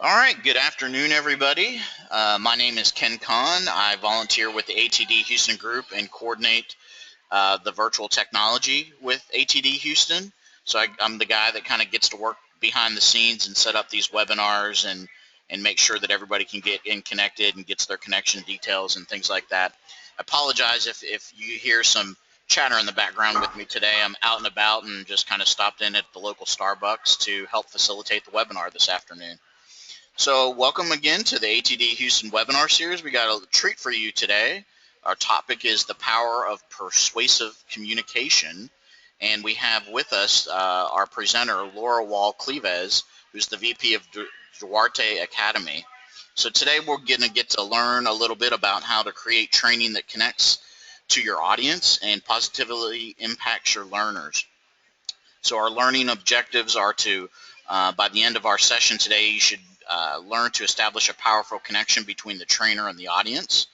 All right, good afternoon, everybody. My name is Ken Kahn. I volunteer with the ATD Houston Group and coordinate the virtual technology with ATD Houston. So I'm the guy that kind of gets to work behind the scenes and set up these webinars and make sure that everybody can get in connected and gets their connection details and things like that. I apologize if you hear some chatter in the background with me today. I'm out and about and just kind of stopped in at the local Starbucks to help facilitate the webinar this afternoon. So welcome again to the ATD Houston webinar series. We got a treat for you today. Our topic is the power of persuasive communication. And we have with us our presenter, Laura Wall-Cleves, who's the VP of Duarte Academy. So today we're going to get to learn a little bit about how to create training that connects to your audience and positively impacts your learners. So our learning objectives are to, by the end of our session today, you should learn to establish a powerful connection between the trainer and the audience,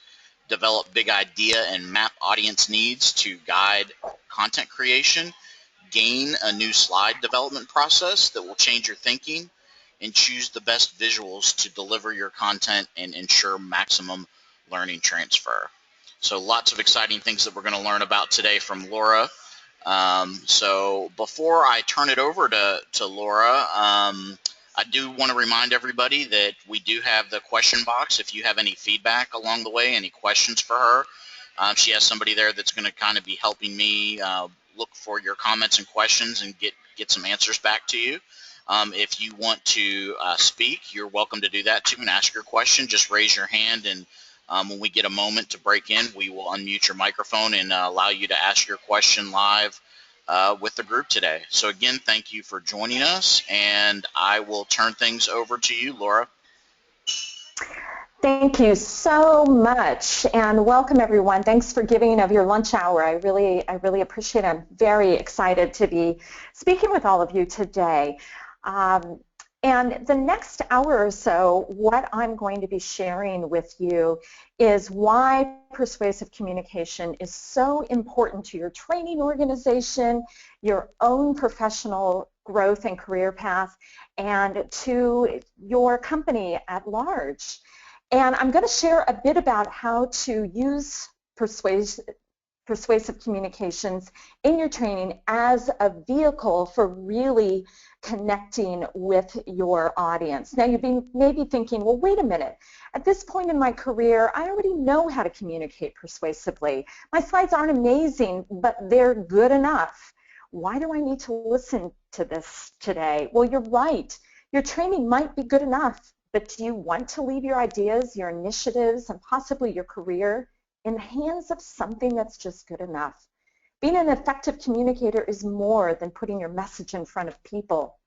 develop big idea and map audience needs to guide content creation, gain a new slide development process that will change your thinking, and choose the best visuals to deliver your content and ensure maximum learning transfer. So lots of exciting things that we're going to learn about today from Laura. So before I turn it over to Laura, I do want to remind everybody that we do have the question box. If you have any feedback along the way, any questions for her, she has somebody there that's going to kind of be helping me look for your comments and questions and get some answers back to you. If you want to speak, you're welcome to do that too and ask your question. Just raise your hand, and when we get a moment to break in, we will unmute your microphone and allow you to ask your question live with the group today. So again, thank you for joining us, and I will turn things over to you, Laura. Thank you so much, and welcome everyone. Thanks for giving of your lunch hour. I really appreciate it. I'm very excited to be speaking with all of you today. And the next hour or so, what I'm going to be sharing with you is why persuasive communication is so important to your training organization, your own professional growth and career path, and to your company at large. And I'm going to share a bit about how to use persuasive communications in your training as a vehicle for really connecting with your audience. Now, you may be thinking, well, wait a minute. At this point in my career, I already know how to communicate persuasively. My slides aren't amazing, but they're good enough. Why do I need to listen to this today? Well, you're right. Your training might be good enough, but do you want to leave your ideas, your initiatives, and possibly your career in the hands of something that's just good enough? Being an effective communicator is more than putting your message in front of people.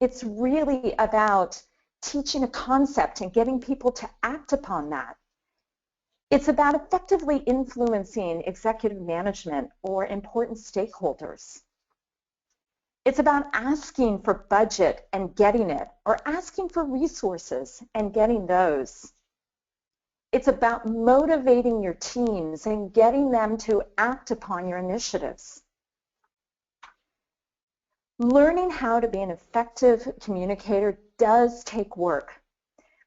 It's really about teaching a concept and getting people to act upon that. It's about effectively influencing executive management or important stakeholders. It's about asking for budget and getting it, or asking for resources and getting those. It's about motivating your teams and getting them to act upon your initiatives. Learning how to be an effective communicator does take work,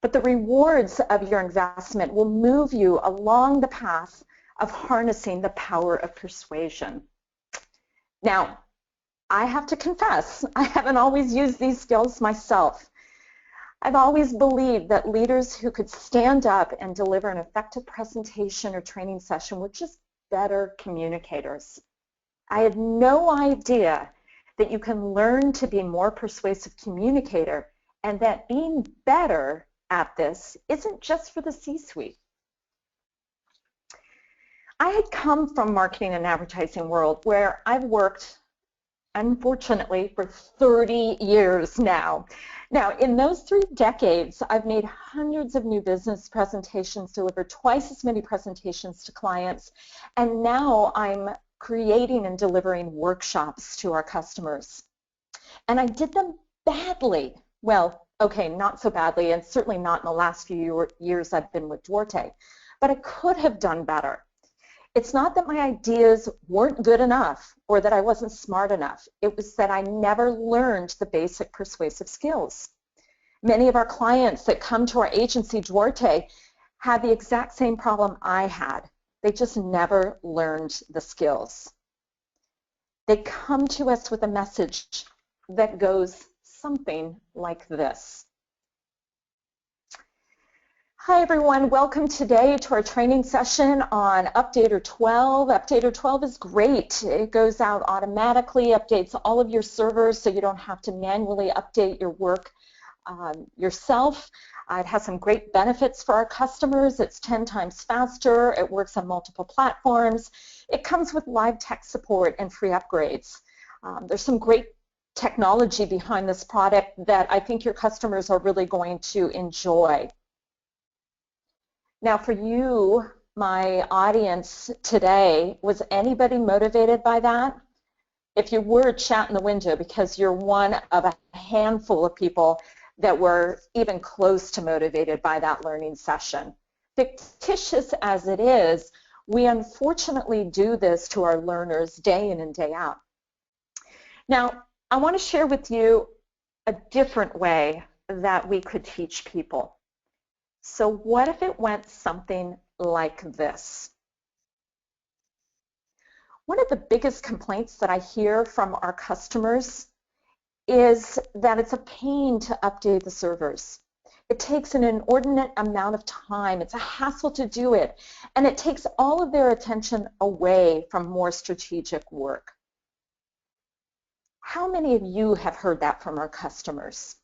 but the rewards of your investment will move you along the path of harnessing the power of persuasion. Now, I have to confess, I haven't always used these skills myself. I've always believed that leaders who could stand up and deliver an effective presentation or training session were just better communicators. I had no idea that you can learn to be a more persuasive communicator, and that being better at this isn't just for the C-suite. I had come from marketing and advertising world where I've worked, unfortunately, for 30 years now. Now, in those 3 decades, I've made hundreds of new business presentations, delivered twice as many presentations to clients, and now I'm creating and delivering workshops to our customers. And I did them badly. Well, okay, not so badly, and certainly not in the last few years I've been with Duarte, but I could have done better. It's not that my ideas weren't good enough or that I wasn't smart enough. It was that I never learned the basic persuasive skills. Many of our clients that come to our agency, Duarte, had the exact same problem I had. They just never learned the skills. They come to us with a message that goes something like this. Hi everyone, welcome today to our training session on Updater 12. Updater 12 is great. It goes out automatically, updates all of your servers so you don't have to manually update your work yourself. It has some great benefits for our customers. It's 10 times faster. It works on multiple platforms. It comes with live tech support and free upgrades. There's some great technology behind this product that I think your customers are really going to enjoy. Now for you, my audience today, was anybody motivated by that? If you were, chat in the window, because you're one of a handful of people that were even close to motivated by that learning session. Fictitious as it is, we unfortunately do this to our learners day in and day out. Now, I want to share with you a different way that we could teach people. So what if it went something like this? One of the biggest complaints that I hear from our customers is that it's a pain to update the servers. It takes an inordinate amount of time. It's a hassle to do it, and it takes all of their attention away from more strategic work. How many of you have heard that from our customers?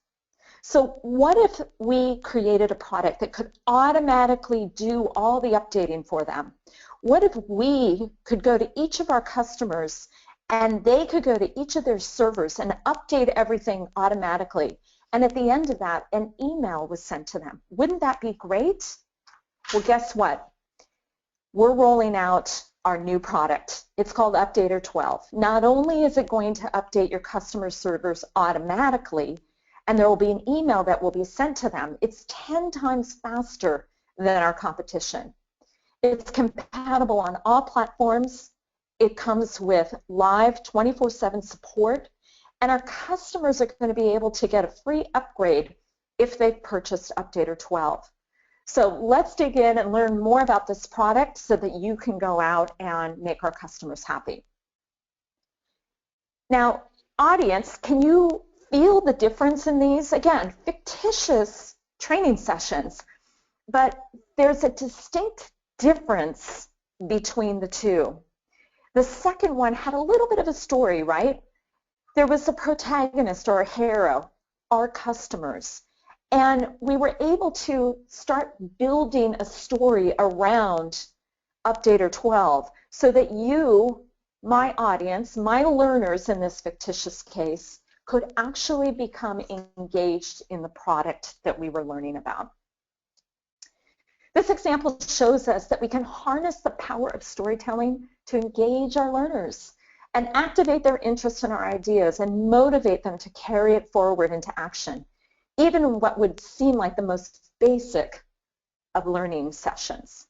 So what if we created a product that could automatically do all the updating for them? What if we could go to each of our customers and they could go to each of their servers and update everything automatically? And at the end of that, an email was sent to them. Wouldn't that be great? Well, guess what? We're rolling out our new product. It's called Updater 12. Not only is it going to update your customer servers automatically, and there will be an email that will be sent to them, it's 10 times faster than our competition. It's compatible on all platforms. It comes with live 24/7 support, and our customers are going to be able to get a free upgrade if they've purchased Updater 12. So let's dig in and learn more about this product so that you can go out and make our customers happy. Now, audience, can you feel the difference in these? Again, fictitious training sessions, but there's a distinct difference between the two. The second one had a little bit of a story, right? There was a protagonist or a hero, our customers, and we were able to start building a story around Updater 12 so that you, my audience, my learners in this fictitious case, could actually become engaged in the product that we were learning about. This example shows us that we can harness the power of storytelling to engage our learners and activate their interest in our ideas and motivate them to carry it forward into action, even in what would seem like the most basic of learning sessions.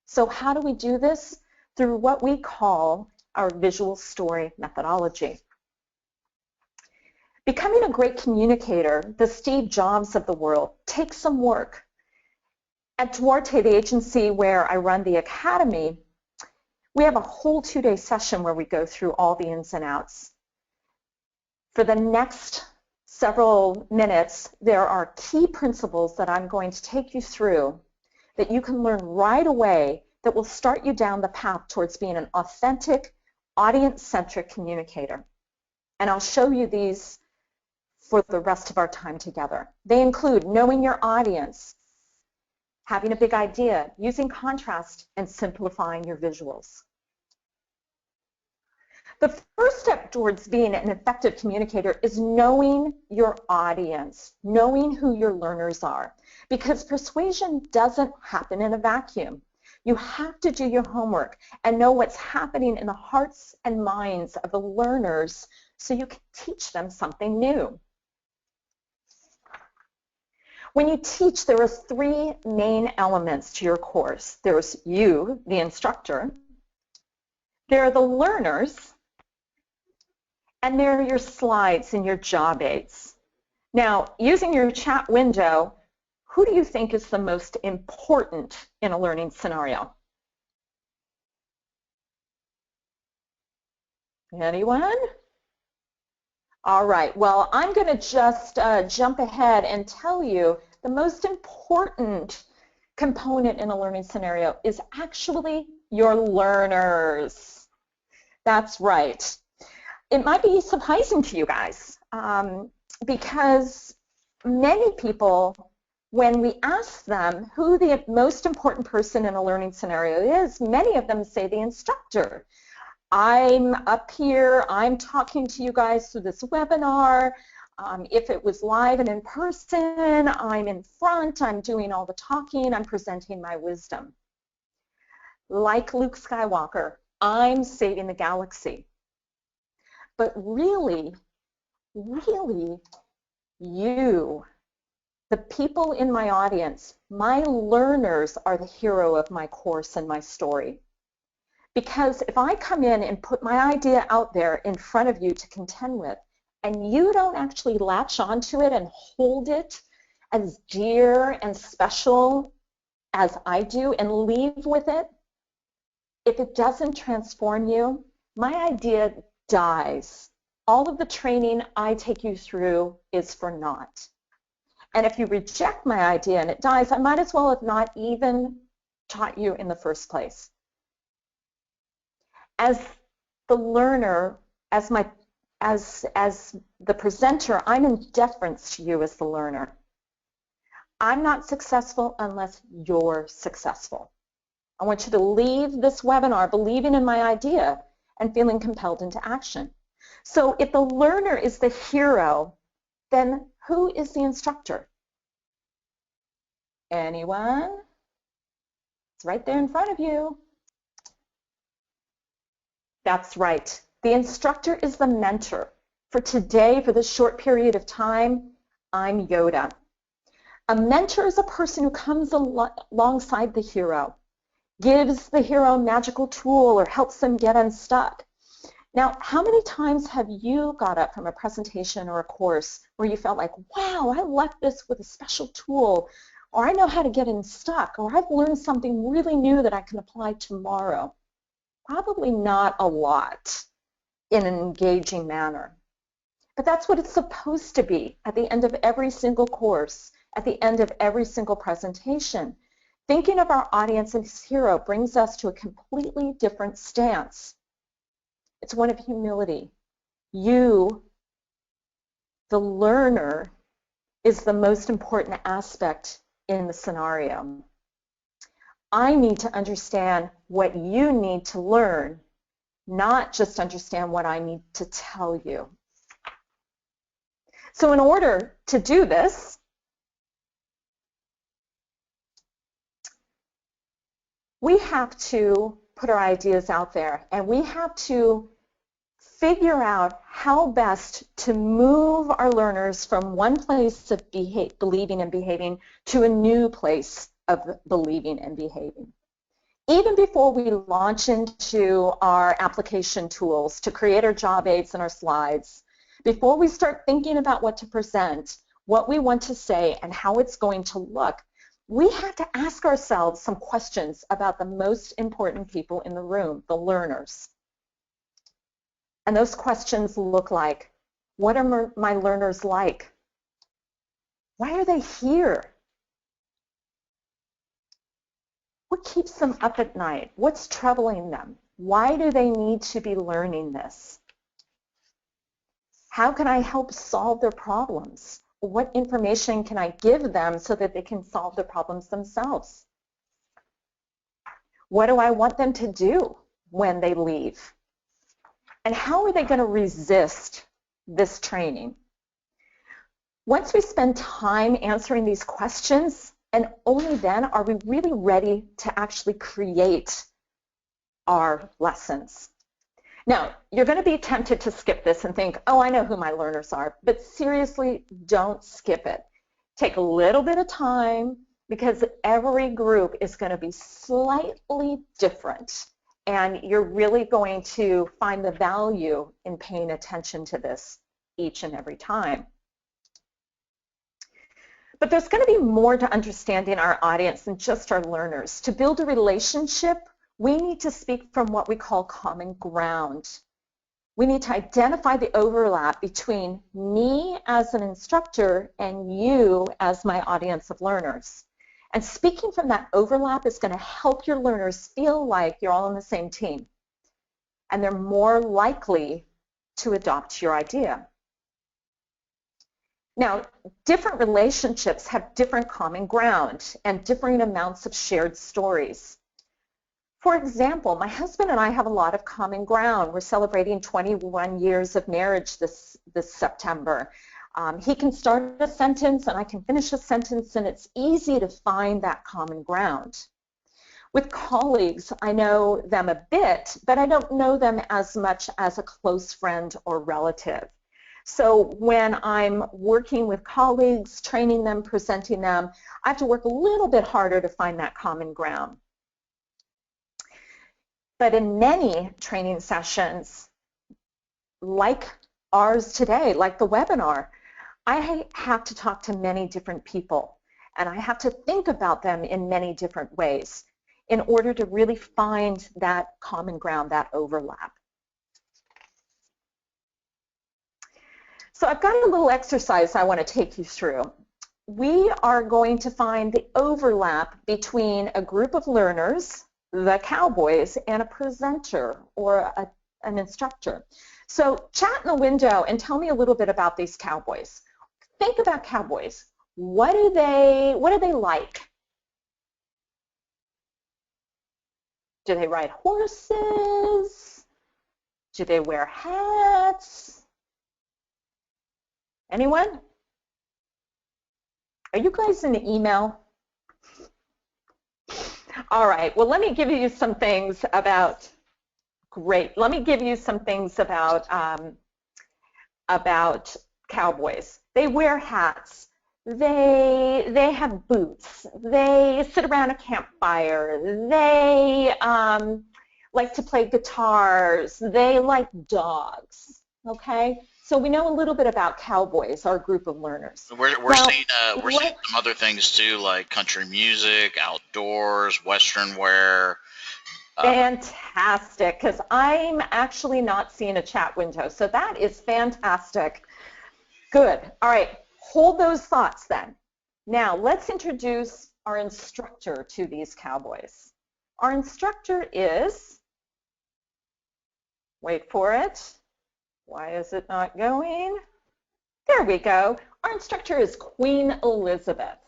So how do we do this? Through what we call our visual story methodology. Becoming a great communicator, the Steve Jobs of the world, takes some work. At Duarte, the agency where I run the academy, we have a whole 2-day session where we go through all the ins and outs. For the next several minutes, there are key principles that I'm going to take you through that you can learn right away that will start you down the path towards being an authentic, audience-centric communicator. And I'll show you these for the rest of our time together. They include knowing your audience, having a big idea, using contrast, and simplifying your visuals. The first step towards being an effective communicator is knowing your audience, knowing who your learners are, because persuasion doesn't happen in a vacuum. You have to do your homework and know what's happening in the hearts and minds of the learners so you can teach them something new. When you teach, there are 3 main elements to your course. There's you, the instructor, there are the learners, and there are your slides and your job aids. Now, using your chat window, who do you think is the most important in a learning scenario? Anyone? All right, well, I'm going to just jump ahead and tell you the most important component in a learning scenario is actually your learners. That's right. It might be surprising to you guys because many people, when we ask them who the most important person in a learning scenario is, many of them say the instructor. I'm up here, I'm talking to you guys through this webinar. If it was live and in person, I'm in front, I'm doing all the talking, I'm presenting my wisdom. Like Luke Skywalker, I'm saving the galaxy. But really, you, the people in my audience, my learners are the hero of my course and my story. Because if I come in and put my idea out there in front of you to contend with, and you don't actually latch onto it and hold it as dear and special as I do and leave with it, if it doesn't transform you, my idea dies. All of the training I take you through is for naught. And if you reject my idea and it dies, I might as well have not even taught you in the first place. As the learner, as the presenter, I'm in deference to you as the learner. I'm not successful unless you're successful. I want you to leave this webinar believing in my idea and feeling compelled into action. So if the learner is the hero, then who is the instructor? Anyone? It's right there in front of you. That's right. The instructor is the mentor. For today, for this short period of time, I'm Yoda. A mentor is a person who comes alongside the hero, gives the hero a magical tool or helps them get unstuck. Now, how many times have you got up from a presentation or a course where you felt like, wow, I left this with a special tool, or I know how to get unstuck, or I've learned something really new that I can apply tomorrow? Probably not a lot in an engaging manner. But that's what it's supposed to be at the end of every single course, at the end of every single presentation. Thinking of our audience as hero brings us to a completely different stance. It's one of humility. You, the learner, is the most important aspect in the scenario. I need to understand what you need to learn, not just understand what I need to tell you. So in order to do this, we have to put our ideas out there, and we have to figure out how best to move our learners from one place of believing and behaving to a new place of believing and behaving. Even before we launch into our application tools to create our job aids and our slides, before we start thinking about what to present, what we want to say, and how it's going to look, we have to ask ourselves some questions about the most important people in the room, the learners. And those questions look like, what are my learners like? Why are they here? What keeps them up at night? What's troubling them? Why do they need to be learning this? How can I help solve their problems? What information can I give them so that they can solve their problems themselves? What do I want them to do when they leave? And how are they going to resist this training? Once we spend time answering these questions, and only then are we really ready to actually create our lessons. Now, you're going to be tempted to skip this and think, oh, I know who my learners are, but seriously, don't skip it. Take a little bit of time because every group is going to be slightly different, and you're really going to find the value in paying attention to this each and every time. But there's going to be more to understanding our audience than just our learners. To build a relationship, we need to speak from what we call common ground. We need to identify the overlap between me as an instructor and you as my audience of learners. And speaking from that overlap is going to help your learners feel like you're all on the same team. And they're more likely to adopt your idea. Now, different relationships have different common ground and differing amounts of shared stories. For example, my husband and I have a lot of common ground. We're celebrating 21 years of marriage this September. He can start a sentence and I can finish a sentence, and it's easy to find that common ground. With colleagues, I know them a bit, but I don't know them as much as a close friend or relative. So when I'm working with colleagues, training them, presenting them, I have to work a little bit harder to find that common ground. But in many training sessions, like ours today, like the webinar, I have to talk to many different people, and I have to think about them in many different ways in order to really find that common ground, that overlap. So I've got a little exercise I want to take you through. We are going to find the overlap between a group of learners, the cowboys, and a presenter or an instructor. So chat in the window and tell me a little bit about these cowboys. Think about cowboys. What do they like? Do they ride horses? Do they wear hats? Anyone? Are you guys in the email? All right, well, let me give you some things about, great. Let me give you some things about cowboys. They wear hats. They have boots. They sit around a campfire. They like to play guitars. They like dogs, okay? So we know a little bit about cowboys, our group of learners. We're seeing some other things too, like country music, outdoors, Western wear. Fantastic, because I'm actually not seeing a chat window, so that is fantastic. Good. All right, hold those thoughts then. Now let's introduce our instructor to these cowboys. Our instructor is, wait for it. Why is it not going? There we go. Our instructor is Queen Elizabeth.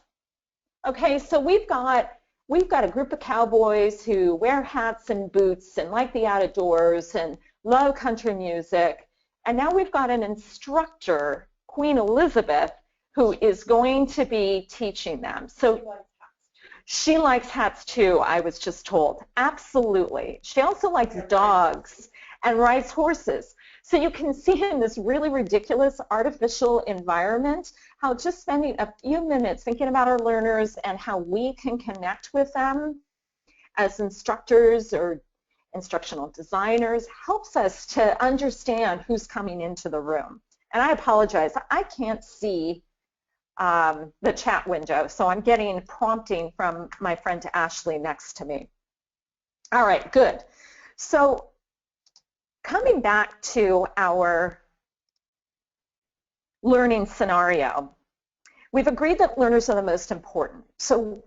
Okay, so we've got a group of cowboys who wear hats and boots and like the outdoors and love country music. And now we've got an instructor, Queen Elizabeth, who is going to be teaching them. So she likes hats too, I was just told. Absolutely. She also likes dogs and rides horses. So you can see in this really ridiculous artificial environment how just spending a few minutes thinking about our learners and how we can connect with them as instructors or instructional designers helps us to understand who's coming into the room. And I apologize, I can't see the chat window, so I'm getting prompting from my friend Ashley next to me. All right, good. So coming back to our learning scenario, we've agreed that learners are the most important. So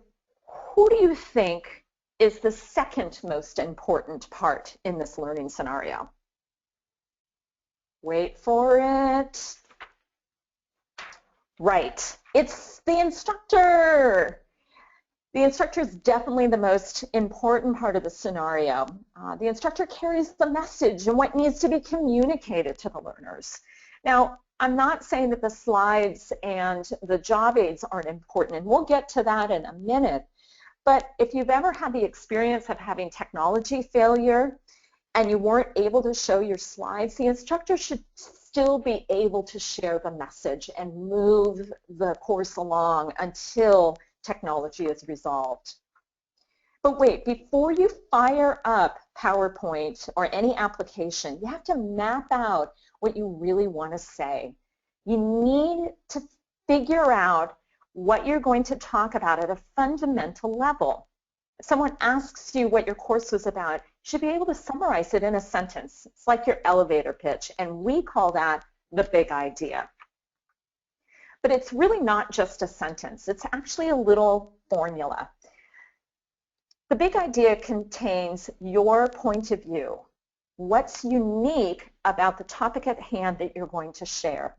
who do you think is the second most important part in this learning scenario? Wait for it. Right, it's the instructor. The instructor is definitely the most important part of the scenario. The instructor carries the message and what needs to be communicated to the learners. Now, I'm not saying that the slides and the job aids aren't important, and we'll get to that in a minute. But if you've ever had the experience of having technology failure and you weren't able to show your slides, the instructor should still be able to share the message and move the course along until technology is resolved. But wait, before you fire up PowerPoint or any application, you have to map out what you really want to say. You need to figure out what you're going to talk about at a fundamental level. If someone asks you what your course was about, you should be able to summarize it in a sentence. It's like your elevator pitch, and we call that the big idea. But it's really not just a sentence. It's actually a little formula. The big idea contains your point of view, what's unique about the topic at hand that you're going to share.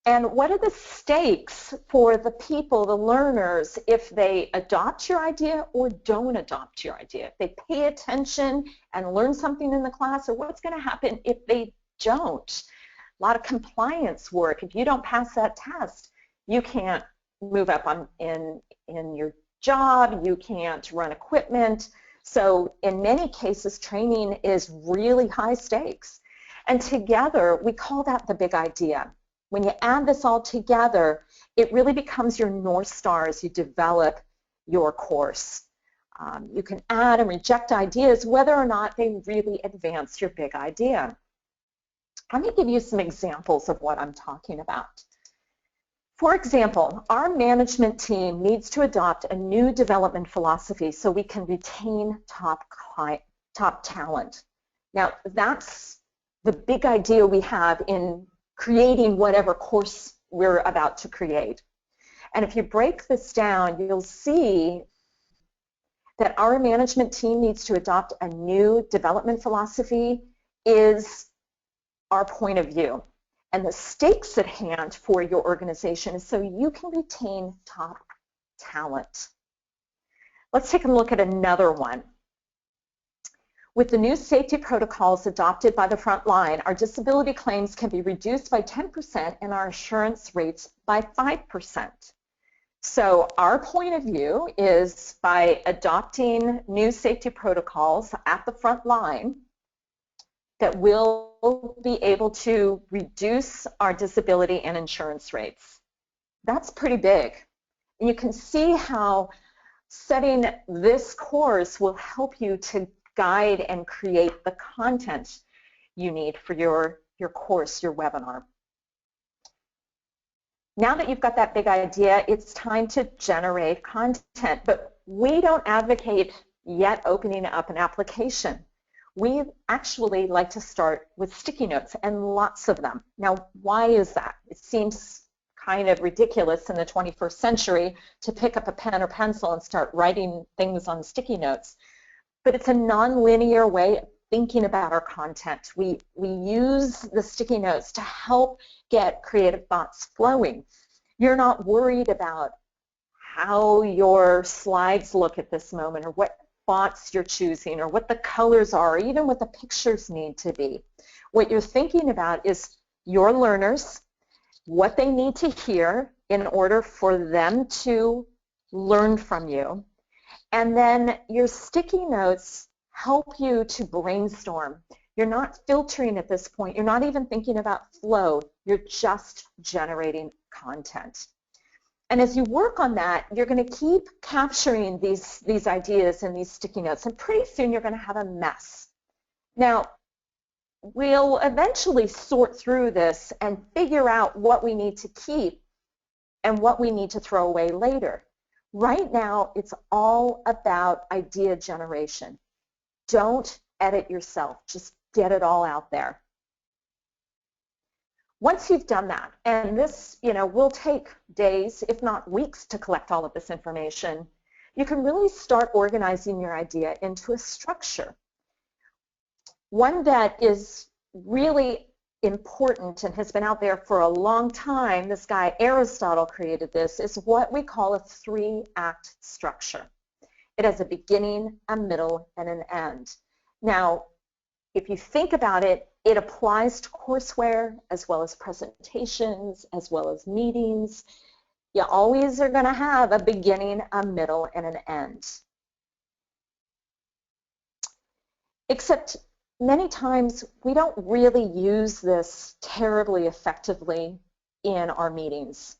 And what are the stakes for the people, the learners, if they adopt your idea or don't adopt your idea? If they pay attention and learn something in the class, or what's going to happen if they don't? A lot of compliance work. If you don't pass that test, you can't move up in your job, you can't run equipment. So in many cases, training is really high stakes. And together, we call that the big idea. When you add this all together, it really becomes your North Star as you develop your course. You can add and reject ideas whether or not they really advance your big idea. Let me give you some examples of what I'm talking about. For example, our management team needs to adopt a new development philosophy so we can retain top talent. Now, that's the big idea we have in creating whatever course we're about to create. And if you break this down, you'll see that our management team needs to adopt a new development philosophy is our point of view. And the stakes at hand for your organization is so you can retain top talent. Let's take a look at another one. With the new safety protocols adopted by the front line, our disability claims can be reduced by 10% and our insurance rates by 5%. So our point of view is by adopting new safety protocols at the front line, that we'll be able to reduce our disability and insurance rates. That's pretty big. And you can see how setting this course will help you to guide and create the content you need for your course, your webinar. Now that you've got that big idea, it's time to generate content. But we don't advocate yet opening up an application. We actually like to start with sticky notes, and lots of them. Now, why is that? It seems kind of ridiculous in the 21st century to pick up a pen or pencil and start writing things on sticky notes. But it's a non-linear way of thinking about our content. We use the sticky notes to help get creative thoughts flowing. You're not worried about how your slides look at this moment, or what fonts you're choosing, or what the colors are, or even what the pictures need to be. What you're thinking about is your learners, what they need to hear in order for them to learn from you. And then your sticky notes help you to brainstorm. You're not filtering at this point. You're not even thinking about flow. You're just generating content. And as you work on that, you're going to keep capturing these ideas in these sticky notes, and pretty soon you're going to have a mess. Now, we'll eventually sort through this and figure out what we need to keep and what we need to throw away later. Right now, it's all about idea generation. Don't edit yourself. Just get it all out there. Once you've done that, and this, will take days, if not weeks, to collect all of this information, you can really start organizing your idea into a structure. One that is really important and has been out there for a long time, this guy Aristotle created this, is what we call a 3-act structure. It has a beginning, a middle, and an end. Now, if you think about it, it applies to courseware as well as presentations, as well as meetings. You always are going to have a beginning, a middle, and an end. Except many times we don't really use this terribly effectively in our meetings,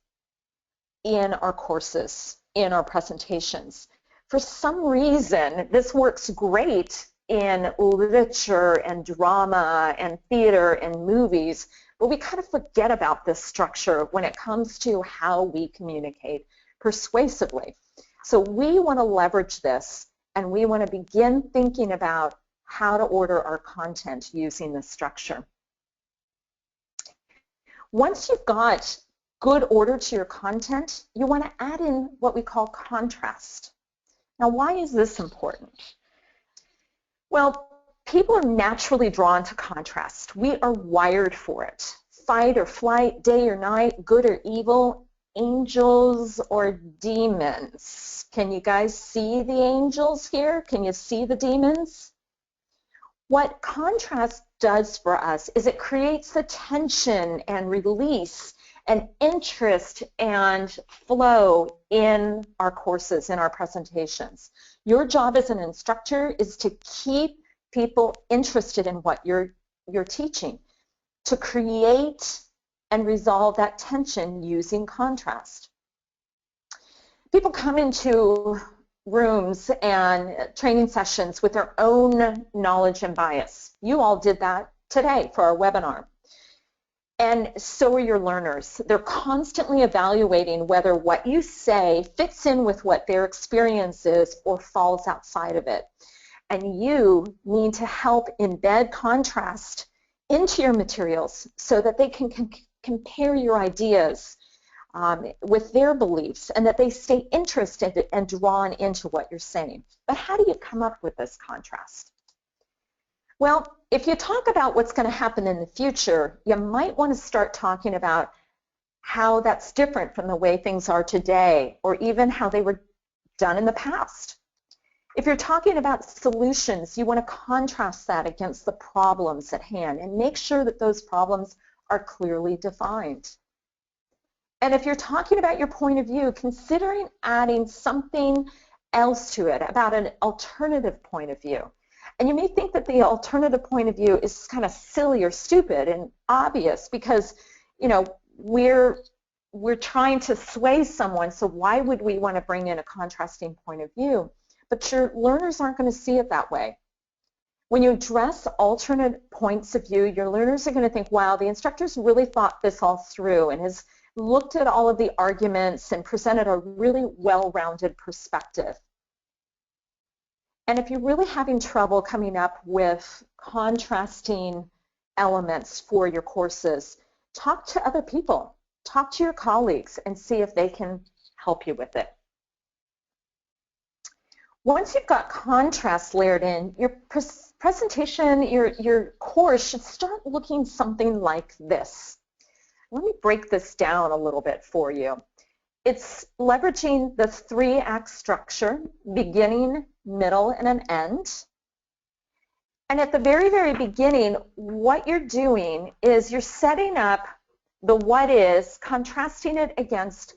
in our courses, in our presentations. For some reason, this works great in literature and drama and theater and movies, but we kind of forget about this structure when it comes to how we communicate persuasively. So we want to leverage this, and we want to begin thinking about how to order our content using this structure. Once you've got good order to your content, you want to add in what we call contrast. Now, why is this important? Well, people are naturally drawn to contrast. We are wired for it. Fight or flight, day or night, good or evil, angels or demons. Can you guys see the angels here? Can you see the demons? What contrast does for us is it creates the tension and release and interest and flow in our courses, in our presentations. Your job as an instructor is to keep people interested in what you're teaching, to create and resolve that tension using contrast. People come into rooms and training sessions with their own knowledge and bias. You all did that today for our webinar. And so are your learners. They're constantly evaluating whether what you say fits in with what their experience is or falls outside of it. And you need to help embed contrast into your materials so that they can compare your ideas with their beliefs, and that they stay interested and drawn into what you're saying. But how do you come up with this contrast? Well, if you talk about what's going to happen in the future, you might want to start talking about how that's different from the way things are today, or even how they were done in the past. If you're talking about solutions, you want to contrast that against the problems at hand and make sure that those problems are clearly defined. And if you're talking about your point of view, considering adding something else to it about an alternative point of view. And you may think that the alternative point of view is kind of silly or stupid and obvious because, you know, we're trying to sway someone, so why would we want to bring in a contrasting point of view? But your learners aren't going to see it that way. When you address alternate points of view, your learners are going to think, wow, the instructor's really thought this all through and has looked at all of the arguments and presented a really well-rounded perspective. And if you're really having trouble coming up with contrasting elements for your courses, talk to other people, talk to your colleagues and see if they can help you with it. Once you've got contrast layered in, your presentation, your course should start looking something like this. Let me break this down a little bit for you. It's leveraging the 3-act structure, beginning, middle, and an end. And at the very, very beginning, what you're doing is you're setting up the what is, contrasting it against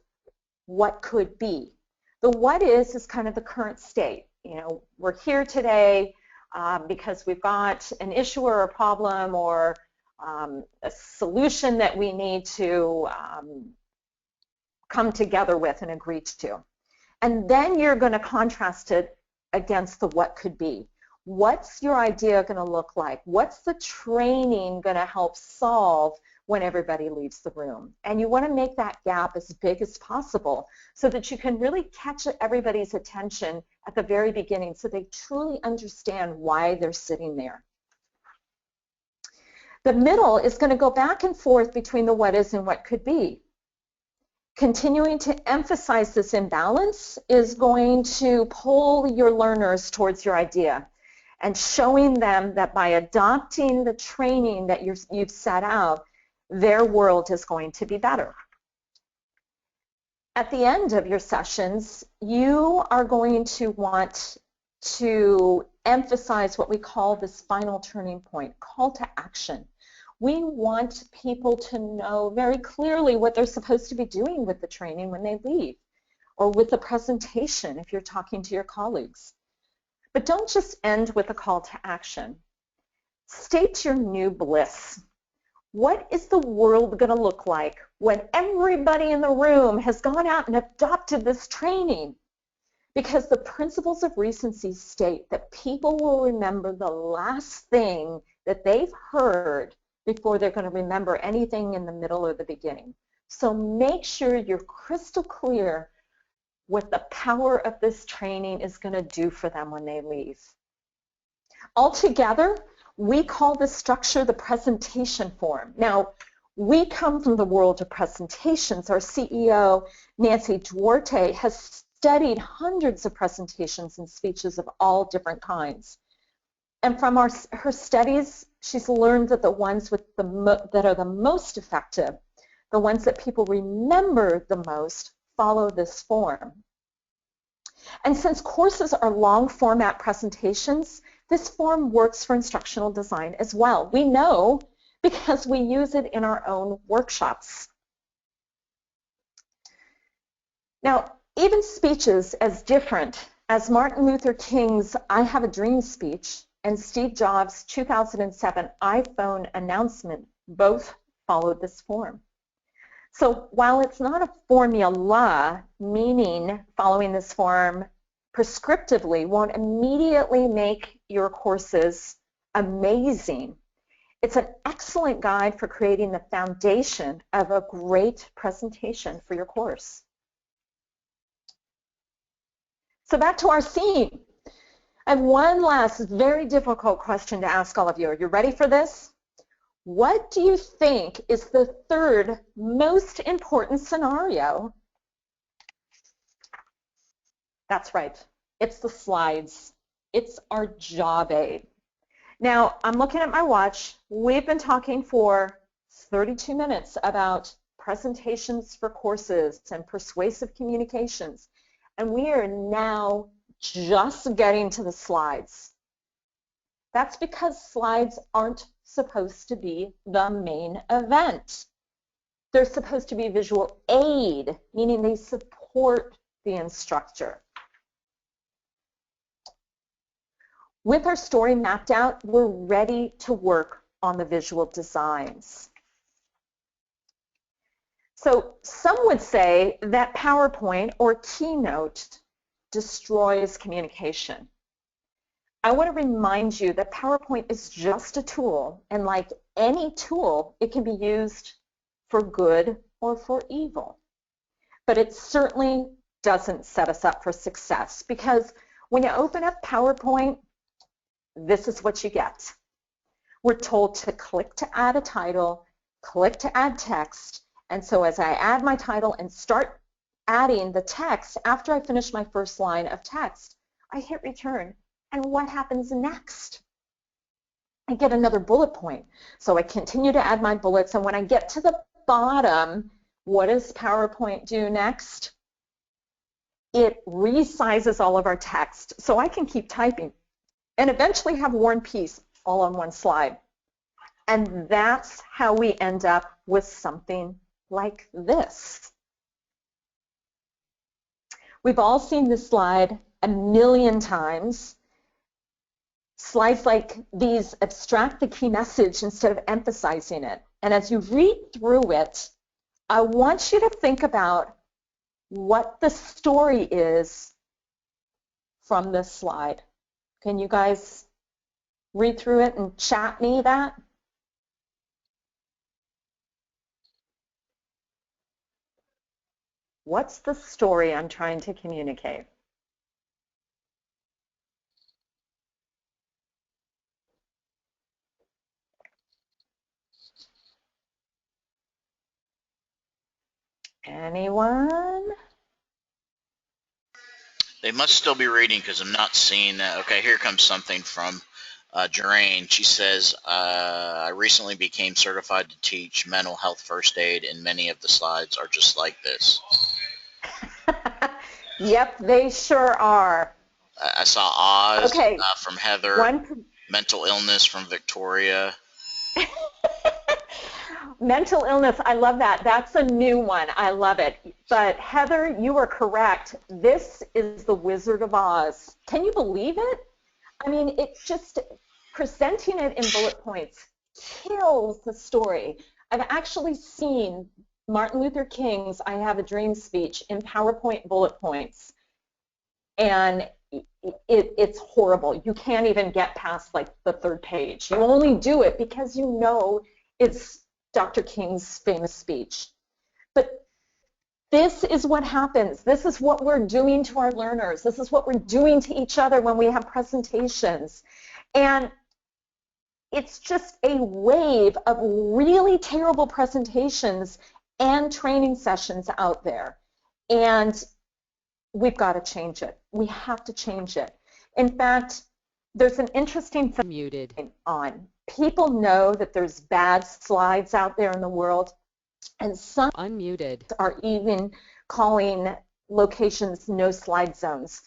what could be. The what is kind of the current state. You know, we're here today because we've got an issue or a problem or a solution that we need to come together with and agree to. And then you're going to contrast it against the what could be. What's your idea going to look like? What's the training going to help solve when everybody leaves the room? And you want to make that gap as big as possible so that you can really catch everybody's attention at the very beginning so they truly understand why they're sitting there. The middle is going to go back and forth between the what is and what could be. Continuing to emphasize this imbalance is going to pull your learners towards your idea and showing them that by adopting the training that you've set out, their world is going to be better. At the end of your sessions, you are going to want to emphasize what we call this final turning point, call to action. We want people to know very clearly what they're supposed to be doing with the training when they leave, or with the presentation if you're talking to your colleagues. But don't just end with a call to action. State your new bliss. What is the world going to look like when everybody in the room has gone out and adopted this training? Because the principles of recency state that people will remember the last thing that they've heard before they're going to remember anything in the middle or the beginning. So make sure you're crystal clear what the power of this training is going to do for them when they leave. Altogether, we call this structure the presentation form. Now, we come from the world of presentations. Our CEO, Nancy Duarte, has studied hundreds of presentations and speeches of all different kinds. And from her studies, she's learned that the ones that are the most effective, the ones that people remember the most, follow this form. And since courses are long format presentations, this form works for instructional design as well. We know because we use it in our own workshops. Now, even speeches as different as Martin Luther King's I Have a Dream speech and Steve Jobs' 2007 iPhone announcement both followed this form. So while it's not a formula, meaning following this form prescriptively won't immediately make your courses amazing, it's an excellent guide for creating the foundation of a great presentation for your course. So back to our theme. I have one last very difficult question to ask all of you. Are you ready for this? What do you think is the third most important scenario? That's right. It's the slides. It's our job aid. Now, I'm looking at my watch. We've been talking for 32 minutes about presentations for courses and persuasive communications, and we are now just getting to the slides. That's because slides aren't supposed to be the main event. They're supposed to be visual aid, meaning they support the instructor. With our story mapped out, we're ready to work on the visual designs. So some would say that PowerPoint or Keynote destroys communication. I want to remind you that PowerPoint is just a tool, and like any tool, it can be used for good or for evil. But it certainly doesn't set us up for success, because when you open up PowerPoint, this is what you get. We're told to click to add a title, click to add text, and so as I add my title and start adding the text, after I finish my first line of text, I hit return. And what happens next? I get another bullet point. So I continue to add my bullets, and when I get to the bottom, what does PowerPoint do next? It resizes all of our text so I can keep typing and eventually have War and Peace all on one slide. And that's how we end up with something like this. We've all seen this slide a million times. Slides like these abstract the key message instead of emphasizing it. And as you read through it, I want you to think about what the story is from this slide. Can you guys read through it and chat me that? What's the story I'm trying to communicate? Anyone? They must still be reading because I'm not seeing that. Okay, here comes something from Jeraine. She says, I recently became certified to teach mental health first aid, and many of the slides are just like this. Yep, they sure are. I saw Oz Okay. From Heather, mental illness from Victoria. Mental illness, I love that. That's a new one. I love it. But Heather, you are correct. This is the Wizard of Oz. Can you believe it? I mean, it's just presenting it in bullet points kills the story. I've actually seen Martin Luther King's I Have a Dream speech in PowerPoint bullet points. And it's horrible. You can't even get past like the third page. You only do it because you know It's Dr. King's famous speech. But this is what happens. This is what we're doing to our learners. This is what we're doing to each other when we have presentations. And it's just a wave of really terrible presentations and training sessions out there. And we've got to change it. We have to change it. In fact, there's an interesting thing on. People know that there's bad slides out there in the world, and some are even calling locations no slide zones.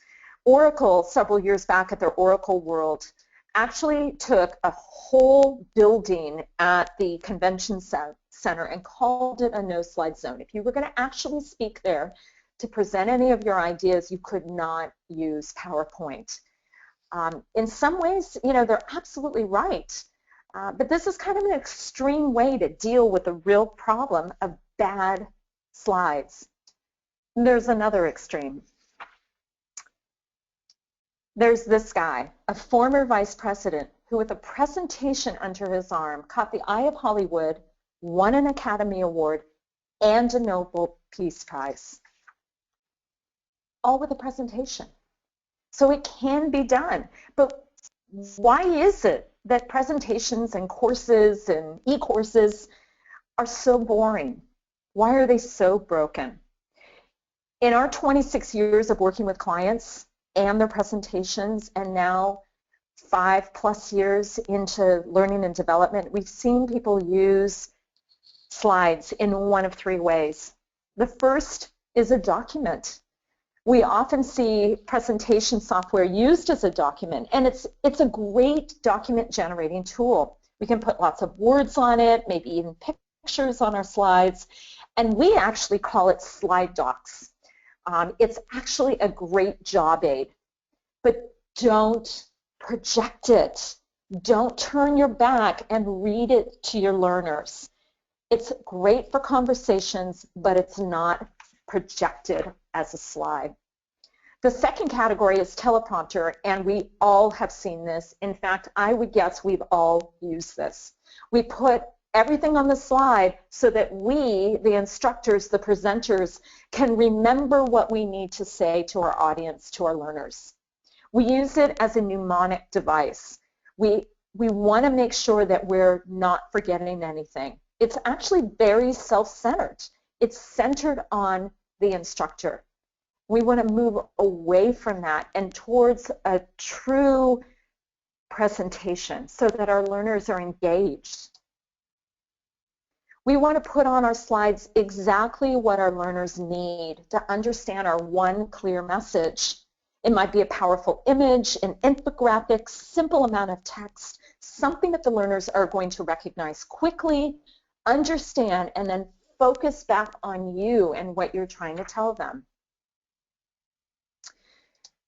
Oracle, several years back at their Oracle World, actually took a whole building at the convention center and called it a no slide zone. If you were going to actually speak there to present any of your ideas, you could not use PowerPoint. In some ways, you know, they're absolutely right. But this is kind of an extreme way to deal with the real problem of bad slides. And there's another extreme. There's this guy, a former vice president, who with a presentation under his arm caught the eye of Hollywood, won an Academy Award, and a Nobel Peace Prize. All with a presentation. So it can be done. But why is it that presentations and courses and e-courses are so boring? Why are they so broken? In our 26 years of working with clients and their presentations, and now 5+ years into learning and development, we've seen people use slides in one of 3 ways. The first is a document. We often see presentation software used as a document, and it's a great document generating tool. We can put lots of words on it, maybe even pictures on our slides, and we actually call it slide docs. It's actually a great job aid, but don't project it. Don't turn your back and read it to your learners. It's great for conversations, but it's not projected as a slide. The second category is teleprompter, and we all have seen this. In fact, I would guess we've all used this. We put everything on the slide so that we, the instructors, the presenters, can remember what we need to say to our audience, to our learners. We use it as a mnemonic device. We want to make sure that we're not forgetting anything. It's actually very self-centered. It's centered on the instructor. We want to move away from that and towards a true presentation so that our learners are engaged. We want to put on our slides exactly what our learners need to understand our one clear message. It might be a powerful image, an infographic, simple amount of text, something that the learners are going to recognize quickly, understand, and then focus back on you and what you're trying to tell them.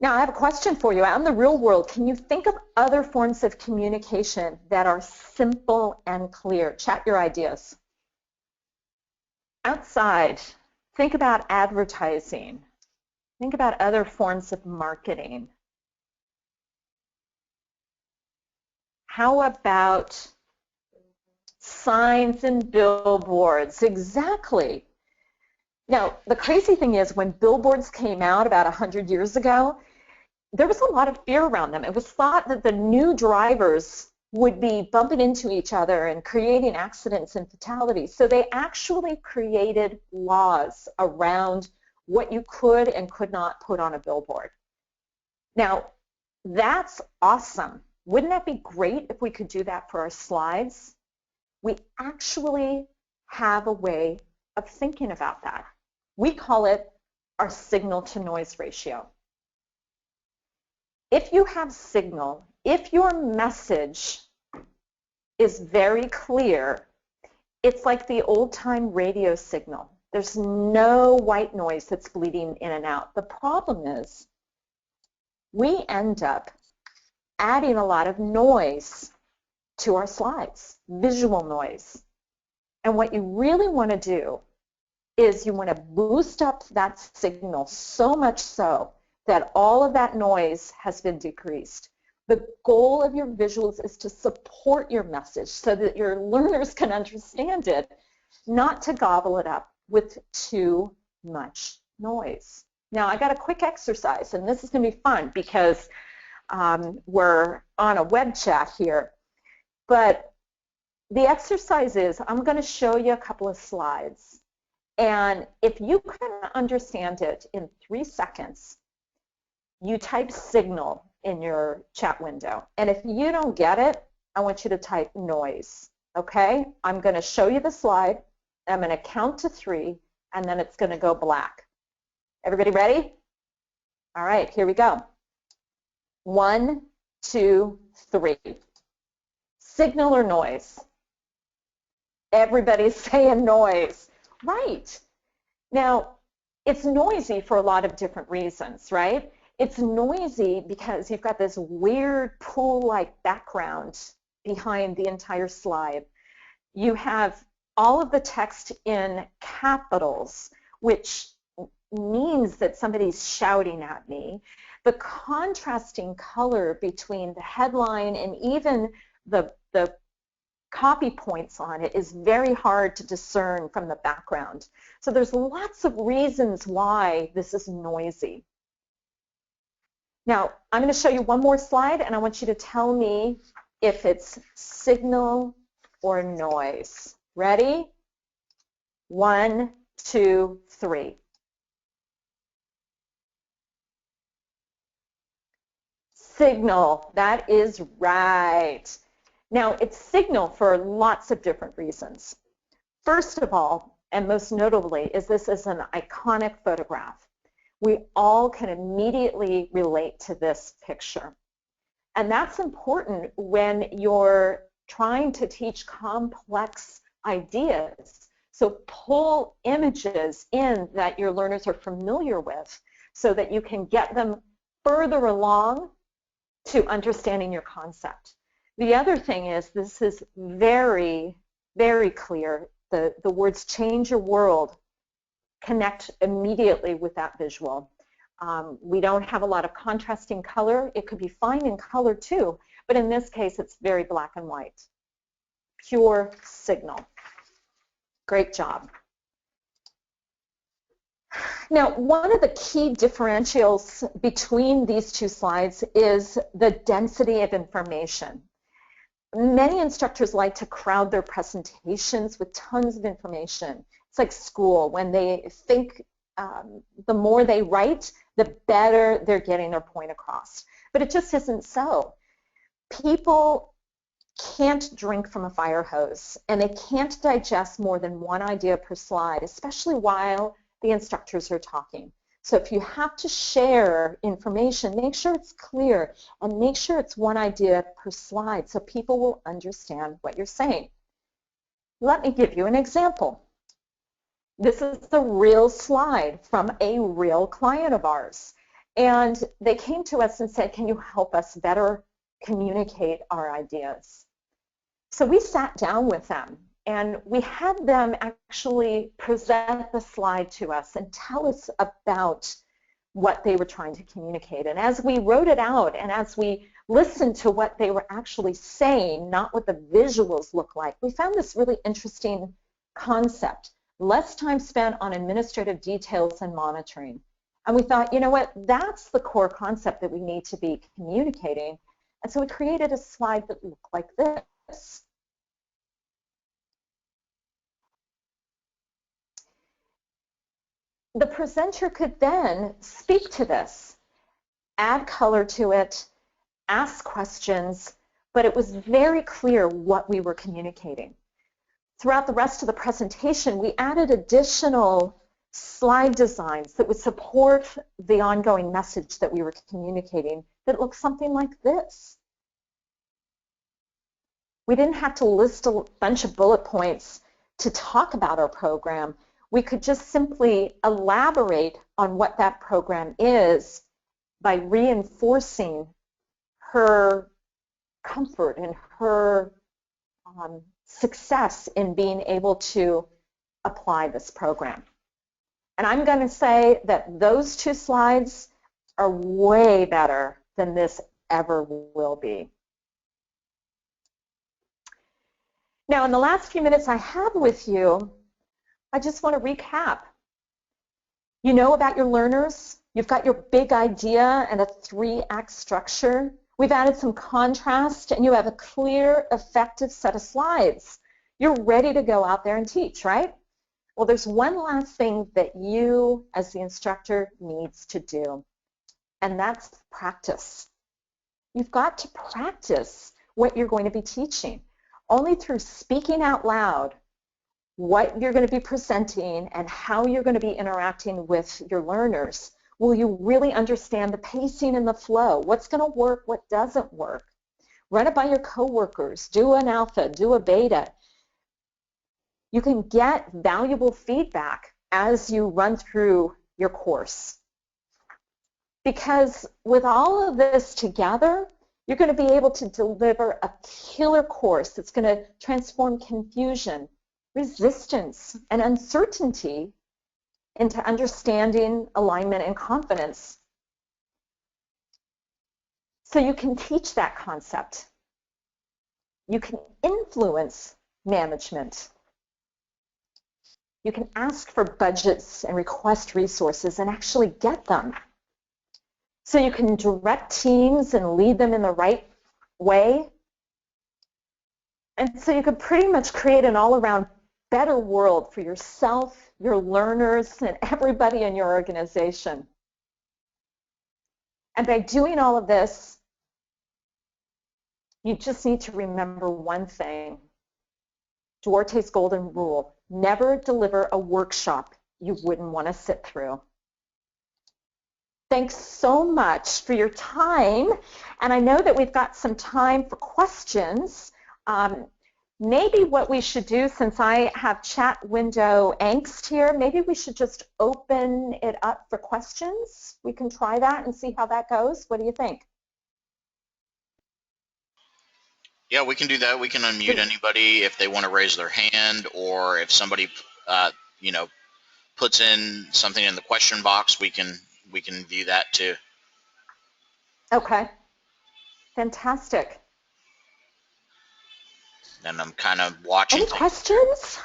Now, I have a question for you. Out in the real world, can you think of other forms of communication that are simple and clear? Chat your ideas. Outside, think about advertising. Think about other forms of marketing. How about signs and billboards? Exactly. Now, the crazy thing is when billboards came out about 100 years ago, there was a lot of fear around them. It was thought that the new drivers would be bumping into each other and creating accidents and fatalities. So they actually created laws around what you could and could not put on a billboard. Now, that's awesome. Wouldn't that be great if we could do that for our slides? We actually have a way of thinking about that. We call it our signal to noise ratio. If you have signal, if your message is very clear, it's like the old-time radio signal. There's no white noise that's bleeding in and out. The problem is we end up adding a lot of noise to our slides, visual noise. And what you really want to do is you want to boost up that signal so much so that all of that noise has been decreased. The goal of your visuals is to support your message so that your learners can understand it, not to gobble it up with too much noise. Now, I got a quick exercise, and this is going to be fun because we're on a web chat here. But the exercise is, I'm going to show you a couple of slides. And if you can understand it in 3 seconds, you type signal in your chat window. And if you don't get it, I want you to type noise. Okay? I'm going to show you the slide. I'm going to count to 3, and then it's going to go black. Everybody ready? All right, here we go. 1, 2, 3. Signal or noise? Everybody's saying noise. Right. Now, it's noisy for a lot of different reasons, right? It's noisy because you've got this weird pool-like background behind the entire slide. You have all of the text in capitals, which means that somebody's shouting at me. The contrasting color between the headline and even the copy points on it is very hard to discern from the background. So there's lots of reasons why this is noisy. Now, I'm going to show you one more slide, and I want you to tell me if it's signal or noise. Ready? 1, 2, 3. Signal. That is right. Now, it's signal for lots of different reasons. First of all, and most notably, is this is an iconic photograph. We all can immediately relate to this picture. And that's important when you're trying to teach complex ideas. So pull images in that your learners are familiar with so that you can get them further along to understanding your concept. The other thing is this is very, very clear. The words change your world connect immediately with that visual. We don't have a lot of contrasting color. It could be fine in color too, but in this case it's very black and white. Pure signal. Great job. Now, one of the key differentials between these two slides is the density of information. Many instructors like to crowd their presentations with tons of information. It's like school. When they think the more they write, the better they're getting their point across. But it just isn't so. People can't drink from a fire hose, and they can't digest more than one idea per slide, especially while the instructors are talking. So if you have to share information, make sure it's clear and make sure it's one idea per slide so people will understand what you're saying. Let me give you an example. This is the real slide from a real client of ours. And they came to us and said, can you help us better communicate our ideas? So we sat down with them and we had them actually present the slide to us and tell us about what they were trying to communicate. And as we wrote it out and as we listened to what they were actually saying, not what the visuals look like, we found this really interesting concept. Less time spent on administrative details and monitoring. And we thought, you know what, that's the core concept that we need to be communicating. And so we created a slide that looked like this. The presenter could then speak to this, add color to it, ask questions, but it was very clear what we were communicating. Throughout the rest of the presentation, we added additional slide designs that would support the ongoing message that we were communicating that looked something like this. We didn't have to list a bunch of bullet points to talk about our program. We could just simply elaborate on what that program is by reinforcing her comfort and her success in being able to apply this program. And I'm going to say that those two slides are way better than this ever will be. Now, in the last few minutes I have with you, I just want to recap. You know about your learners. You've got your big idea and a 3-act structure. We've added some contrast, and you have a clear, effective set of slides. You're ready to go out there and teach, right? Well, there's one last thing that you, as the instructor, needs to do, and that's practice. You've got to practice what you're going to be teaching. Only through speaking out loud what you're going to be presenting and how you're going to be interacting with your learners will you really understand the pacing and the flow, what's going to work, what doesn't work. Run it by your coworkers, do an alpha, do a beta. You can get valuable feedback as you run through your course. Because with all of this together, you're going to be able to deliver a killer course that's going to transform confusion, resistance, and uncertainty into understanding, alignment, and confidence. So you can teach that concept. You can influence management. You can ask for budgets and request resources and actually get them. So you can direct teams and lead them in the right way. And so you can pretty much create an all-around better world for yourself, your learners, and everybody in your organization. And by doing all of this, you just need to remember one thing. Duarte's golden rule: never deliver a workshop you wouldn't want to sit through. Thanks so much for your time. And I know that we've got some time for questions. Maybe what we should do, since I have chat window angst here, maybe we should just open it up for questions. We can try that and see how that goes. What do you think? Yeah, we can do that. We can unmute anybody if they want to raise their hand, or if somebody, you know, puts in something in the question box, we can view that too. Okay. Fantastic. And I'm kind of watching. Any questions?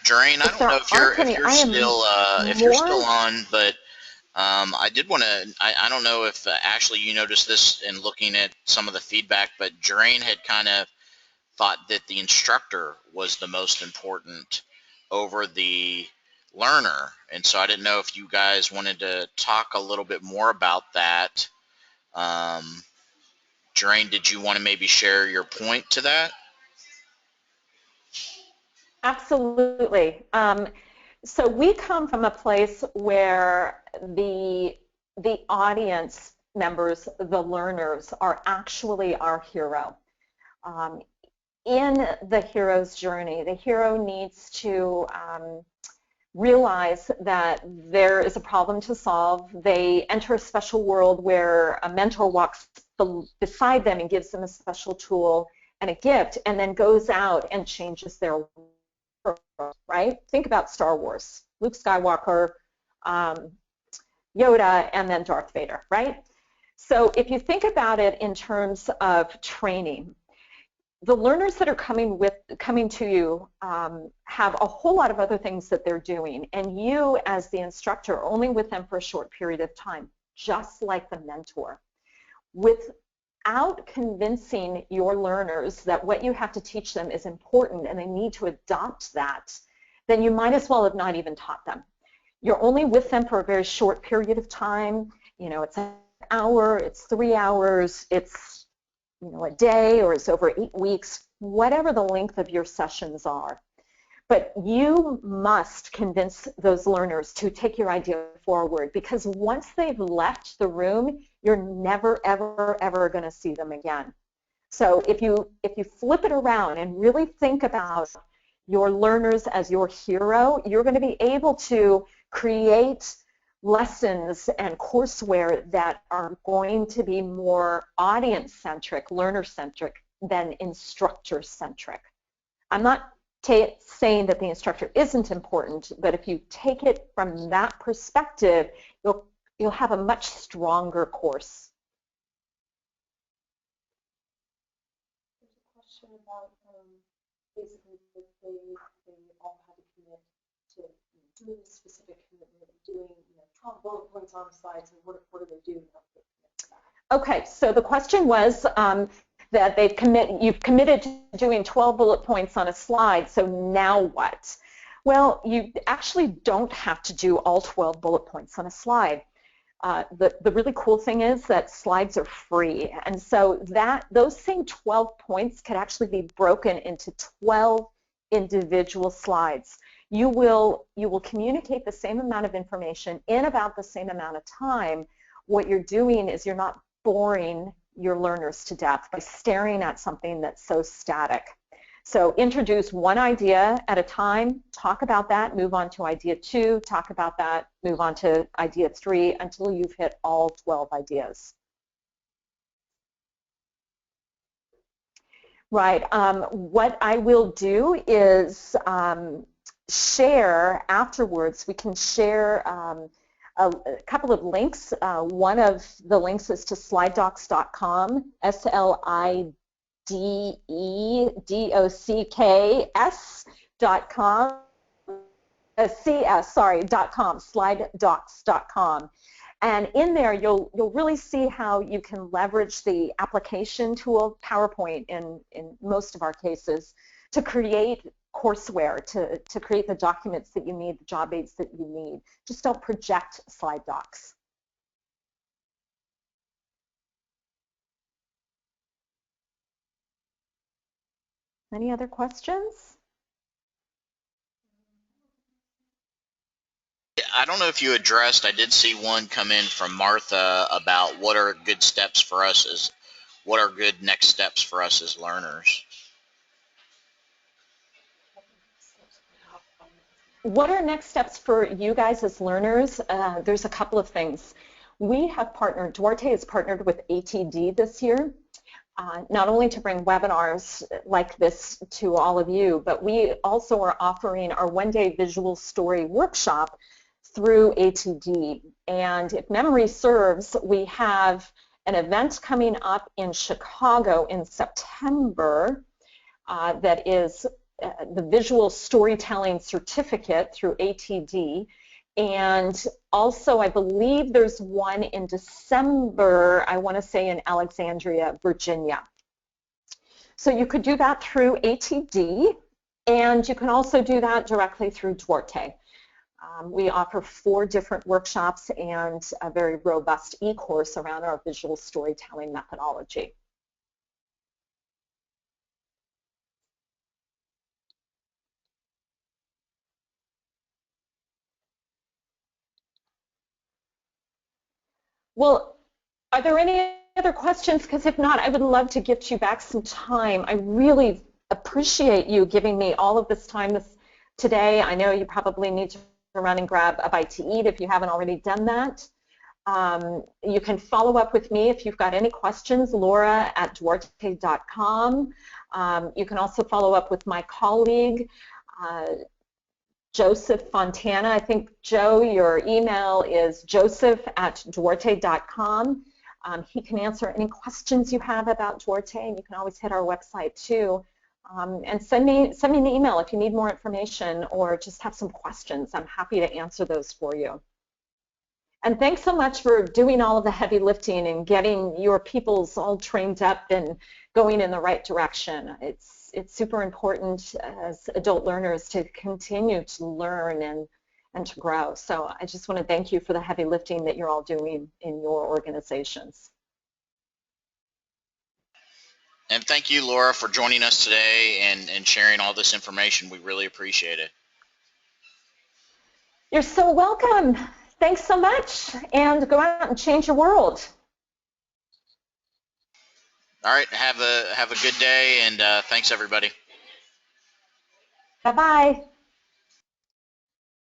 Drain, I don't know if you're still on, but I did want to. I don't know if Ashley, you noticed this in looking at some of the feedback, but Drain had kind of thought that the instructor was the most important over the learner, and so I didn't know if you guys wanted to talk a little bit more about that. Drain, did you want to maybe share your point to that? Absolutely. So we come from a place where the audience members, the learners, are actually our hero. In the hero's journey, the hero needs to realize that there is a problem to solve. They enter a special world where a mentor walks beside them and gives them a special tool and a gift, and then goes out and changes their world, right? Think about Star Wars. Luke Skywalker, Yoda, and then Darth Vader, right? So if you think about it in terms of training, the learners that are coming to you have a whole lot of other things that they're doing, and you as the instructor are only with them for a short period of time, just like the mentor. Without convincing your learners that what you have to teach them is important and they need to adopt that, then you might as well have not even taught them. You're only with them for a very short period of time. You know, it's an hour, it's 3 hours, it's a day, or it's over 8 weeks, whatever the length of your sessions are. But you must convince those learners to take your idea forward, because once they've left the room, you're never, ever, ever going to see them again. So if you flip it around and really think about your learners as your hero, you're going to be able to create lessons and courseware that are going to be more audience-centric, learner-centric than instructor-centric. I'm not saying that the instructor isn't important, but if you take it from that perspective, you'll have a much stronger course. There's a question about basically if they all have to commit to doing a specific commitment, doing 12 bullet points on the slides, and what do they do? Okay, so the question was that you've committed to doing 12 bullet points on a slide, so now what? Well, you actually don't have to do all 12 bullet points on a slide. The really cool thing is that slides are free, and so those same 12 points could actually be broken into 12 individual slides. You will communicate the same amount of information in about the same amount of time. What you're doing is you're not boring your learners to death by staring at something that's so static. So introduce one idea at a time, talk about that, move on to idea 2, talk about that, move on to idea 3 until you've hit all 12 ideas. Right, what I will do is share afterwards, we can share a couple of links. One of the links is to slidedocs.com, SLIDEDOCKS.com, slidedocs.com. And in there, you'll really see how you can leverage the application tool, PowerPoint in most of our cases, to create courseware, to create the documents that you need, the job aids that you need. Just don't project slide docs. Any other questions? I don't know if you addressed, I did see one come in from Martha about what are good next steps for us as learners. What are next steps for you guys as learners? There's a couple of things. We have partnered, Duarte has partnered with ATD this year, not only to bring webinars like this to all of you, but we also are offering our one-day visual story workshop through ATD. And if memory serves, we have an event coming up in Chicago in September that is the Visual Storytelling Certificate through ATD. And also, I believe there's one in December, I want to say in Alexandria, Virginia. So you could do that through ATD, and you can also do that directly through Duarte. We offer 4 different workshops and a very robust e-course around our visual storytelling methodology. Well, are there any other questions? Because if not, I would love to give you back some time. I really appreciate you giving me all of this time today. I know you probably need to run and grab a bite to eat if you haven't already done that. You can follow up with me if you've got any questions, Laura@duarte.com. You can also follow up with my colleague, Joseph Fontana. I think, Joe, your email is joseph@duarte.com. He can answer any questions you have about Duarte, and you can always hit our website too. And send me an email if you need more information or just have some questions. I'm happy to answer those for you. And thanks so much for doing all of the heavy lifting and getting your peoples all trained up and going in the right direction. It's super important as adult learners to continue to learn and to grow. So I just want to thank you for the heavy lifting that you're all doing in your organizations. And thank you, Laura, for joining us today and sharing all this information. We really appreciate it. You're so welcome. Thanks so much, and go out and change your world. All right, have a good day, and thanks, everybody. Bye-bye.